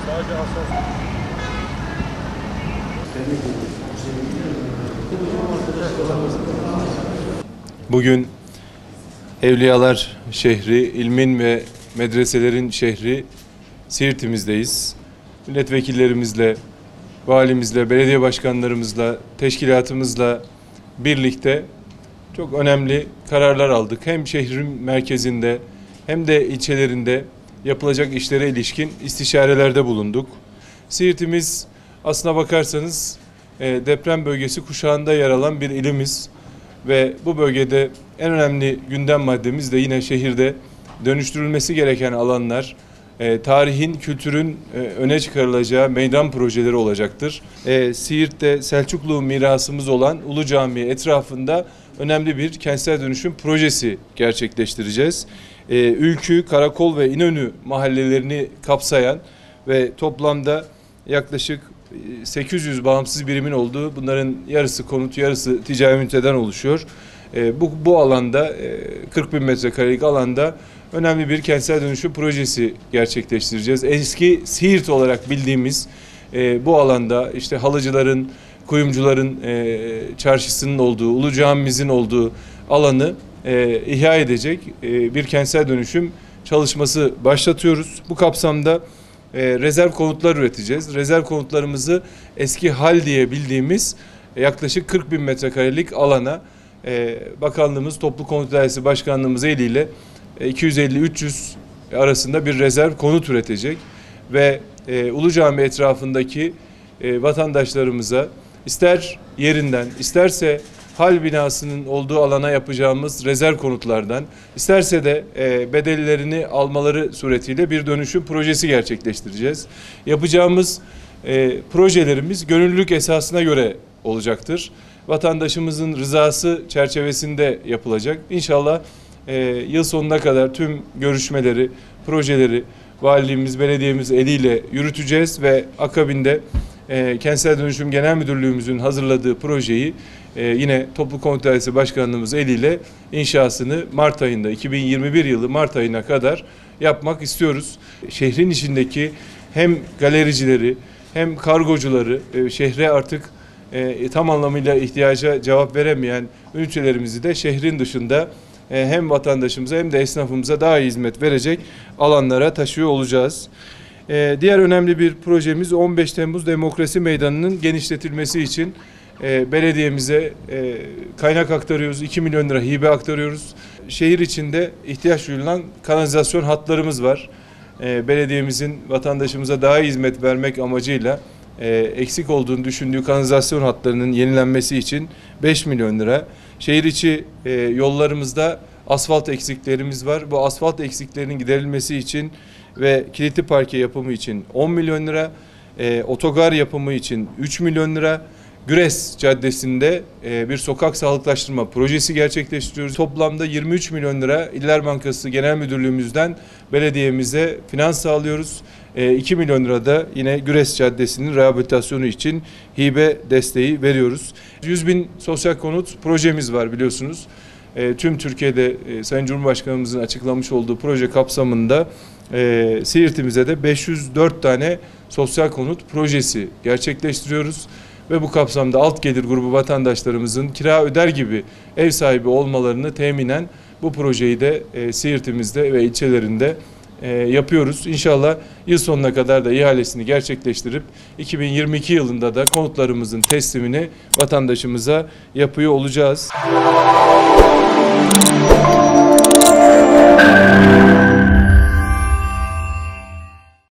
Sadece asas. Bugün Evliyalar şehri, ilmin ve medreselerin şehri Siirt'imizdeyiz. Milletvekillerimizle, valimizle, belediye başkanlarımızla, teşkilatımızla birlikte çok önemli kararlar aldık. Hem şehrin merkezinde hem de ilçelerinde yapılacak işlere ilişkin istişarelerde bulunduk. Siirt'imiz aslına bakarsanız deprem bölgesi kuşağında yer alan bir ilimiz ve bu bölgede en önemli gündem maddemiz de yine şehirde dönüştürülmesi gereken alanlar, tarihin, kültürün öne çıkarılacağı meydan projeleri olacaktır. Siirt'te Selçuklu mirasımız olan Ulu Cami etrafında önemli bir kentsel dönüşüm projesi gerçekleştireceğiz. Ülkü, Karakol ve İnönü mahallelerini kapsayan ve toplamda yaklaşık 800 bağımsız birimin olduğu, bunların yarısı konut, yarısı ticari üniteden oluşuyor. Bu alanda 40 bin metrekarelik alanda önemli bir kentsel dönüşüm projesi gerçekleştireceğiz. Eski Siirt olarak bildiğimiz bu alanda işte halıcıların, kuyumcuların çarşısının olduğu, Ulu Camimizin olduğu alanı ihya edecek bir kentsel dönüşüm çalışması başlatıyoruz. Bu kapsamda rezerv konutlar üreteceğiz. Rezerv konutlarımızı eski hal diye bildiğimiz yaklaşık 40 bin metrekarelik alana Bakanlığımız, Toplu Konut Dairesi Başkanlığımız eliyle 250-300 arasında bir rezerv konut üretecek ve Ulu Cami etrafındaki vatandaşlarımıza ister yerinden, isterse hal binasının olduğu alana yapacağımız rezerv konutlardan, isterse de bedellerini almaları suretiyle bir dönüşüm projesi gerçekleştireceğiz. Yapacağımız projelerimiz gönüllülük esasına göre olacaktır. Vatandaşımızın rızası çerçevesinde yapılacak. İnşallah yıl sonuna kadar tüm görüşmeleri, projeleri valiliğimiz, belediyemiz eliyle yürüteceğiz ve akabinde Kentsel Dönüşüm Genel Müdürlüğümüzün hazırladığı projeyi yine Toplu Konut Dairesi Başkanlığımız eliyle inşasını Mart ayında, 2021 yılı Mart ayına kadar yapmak istiyoruz. Şehrin içindeki hem galericileri hem kargocuları, şehre artık tam anlamıyla ihtiyaca cevap veremeyen ünitelerimizi de şehrin dışında hem vatandaşımıza hem de esnafımıza daha iyi hizmet verecek alanlara taşıyor olacağız. Diğer önemli bir projemiz 15 Temmuz Demokrasi Meydanı'nın genişletilmesi için belediyemize kaynak aktarıyoruz. 2 milyon lira hibe aktarıyoruz. Şehir içinde ihtiyaç duyulan kanalizasyon hatlarımız var. Belediyemizin vatandaşımıza daha iyi hizmet vermek amacıyla eksik olduğunu düşündüğü kanalizasyon hatlarının yenilenmesi için 5 milyon lira. Şehir içi yollarımızda asfalt eksiklerimiz var. Bu asfalt eksiklerinin giderilmesi için ve kilitli parke yapımı için 10 milyon lira, otogar yapımı için 3 milyon lira, Güres Caddesi'nde bir sokak sağlıklaştırma projesi gerçekleştiriyoruz. Toplamda 23 milyon lira İller Bankası Genel Müdürlüğümüzden belediyemize finans sağlıyoruz. 2 milyon lira da yine Güres Caddesi'nin rehabilitasyonu için hibe desteği veriyoruz. 100 bin sosyal konut projemiz var biliyorsunuz. Tüm Türkiye'de Sayın Cumhurbaşkanımızın açıklamış olduğu proje kapsamında Siirt'imize de 504 tane sosyal konut projesi gerçekleştiriyoruz. Ve bu kapsamda alt gelir grubu vatandaşlarımızın kira öder gibi ev sahibi olmalarını teminen bu projeyi de Siirt'imizde ve ilçelerinde yapıyoruz. İnşallah yıl sonuna kadar da ihalesini gerçekleştirip 2022 yılında da konutlarımızın teslimini vatandaşımıza yapıyor olacağız.